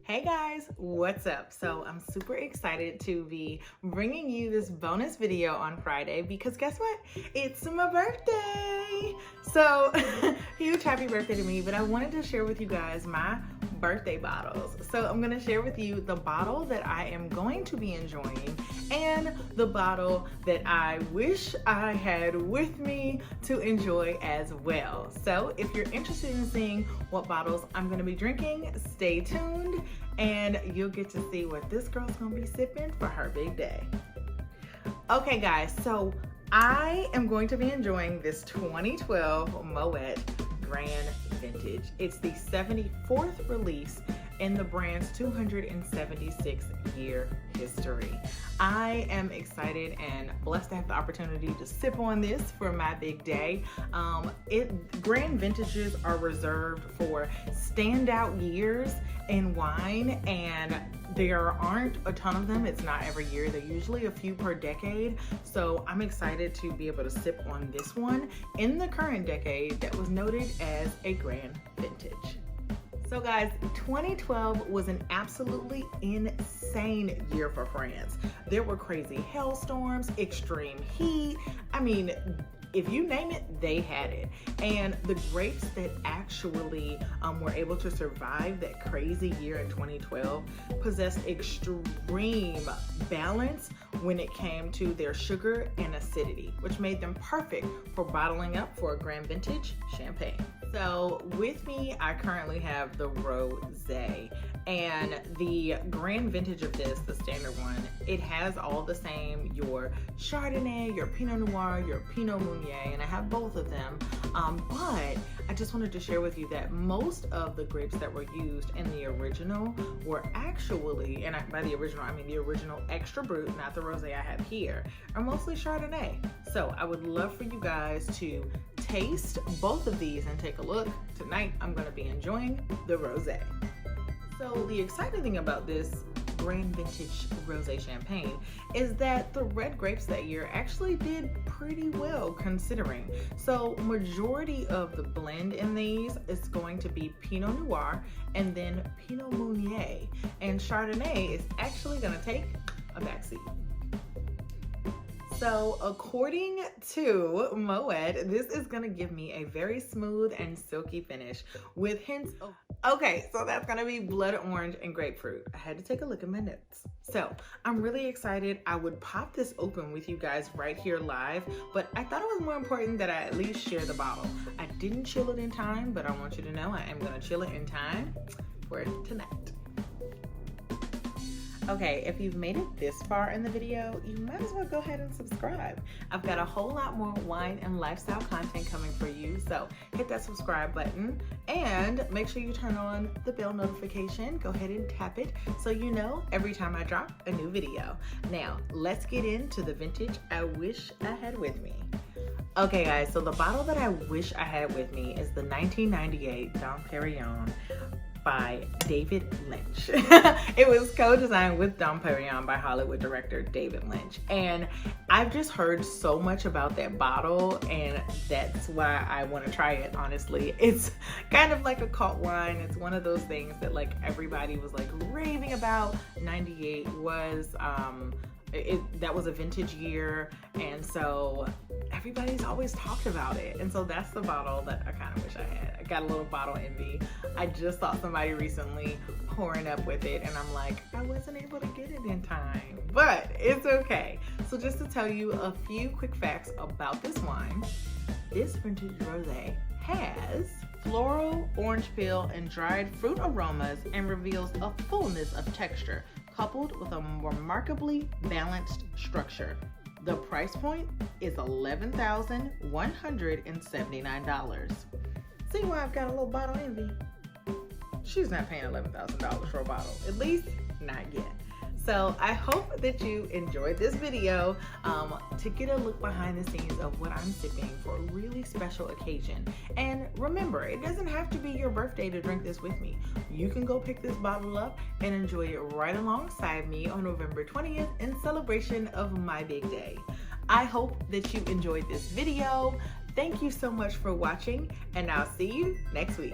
Hey guys, what's up? So I'm super excited to be bringing you this bonus video on Friday because guess what? It's my birthday. So huge happy birthday to me, but I wanted to share with you guys my birthday bottles. So I'm gonna share with you the bottle that I am going to be enjoying and the bottle that I wish I had with me to enjoy as well. So if you're interested in seeing what bottles I'm gonna be drinking, stay tuned and you'll get to see what this girl's gonna be sipping for her big day. Okay guys, so I am going to be enjoying this 2012 Moet Grand Vintage. It's the 74th release in the brand's 276 year history. I am excited and blessed to have the opportunity to sip on this for my big day. Grand Vintages are reserved for standout years in wine, and there aren't a ton of them. It's not every year. They're usually a few per decade. So I'm excited to be able to sip on this one in the current decade that was noted as a Grand Vintage. So guys, 2012 was an absolutely insane year for France. There were crazy hailstorms, extreme heat. I mean, if you name it, they had it. And the grapes that actually were able to survive that crazy year in 2012 possessed extreme balance when it came to their sugar and acidity, which made them perfect for bottling up for a Grand Vintage champagne. So with me, I currently have the Rosé, and the Grand Vintage of this, the standard one, it has all the same, your Chardonnay, your Pinot Noir, your Pinot Meunier, and I have both of them. But I just wanted to share with you that most of the grapes that were used in the original were actually, and by the original, I mean the original Extra Brut, not the Rosé I have here, are mostly Chardonnay. So I would love for you guys to taste both of these and take a look. Tonight, I'm gonna be enjoying the Rosé. So the exciting thing about this Grand Vintage Rosé Champagne is that the red grapes that year actually did pretty well considering. So majority of the blend in these is going to be Pinot Noir and then Pinot Meunier, and Chardonnay is actually gonna take a backseat. So according to Moet, this is gonna give me a very smooth and silky finish with hints of, okay, so that's gonna be blood orange and grapefruit. I had to take a look at my notes. So I'm really excited. I would pop this open with you guys right here live, but I thought it was more important that I at least share the bottle. I didn't chill it in time, but I want you to know I am gonna chill it in time for tonight. Okay, if you've made it this far in the video, you might as well go ahead and subscribe. I've got a whole lot more wine and lifestyle content coming for you, so hit that subscribe button and make sure you turn on the bell notification. Go ahead and tap it so you know every time I drop a new video. Now, let's get into the vintage I wish I had with me. Okay guys, so the bottle that I wish I had with me is the 1998 Dom Perignon by David Lynch. It was co-designed with Dom Perignon by Hollywood director David Lynch. And I've just heard so much about that bottle, and that's why I want to try it, honestly. It's kind of like a cult wine. It's one of those things that like everybody was like raving about. 98 was, that was a vintage year, and so everybody's always talked about it, and so that's the bottle that I kind of wish I had. I got a little bottle envy. I just saw somebody recently pouring up with it, and I'm like, I wasn't able to get it in time, but it's okay. So just to tell you a few quick facts about this wine, this vintage rosé has floral, orange peel, and dried fruit aromas and reveals a fullness of texture, coupled with a remarkably balanced structure. The price point is $11,179. See why I've got a little bottle envy? She's not paying $11,000 for a bottle, at least not yet. So I hope that you enjoyed this video to get a look behind the scenes of what I'm sipping for a really special occasion. And remember, it doesn't have to be your birthday to drink this with me. You can go pick this bottle up and enjoy it right alongside me on November 20th in celebration of my big day. I hope that you enjoyed this video. Thank you so much for watching, and I'll see you next week.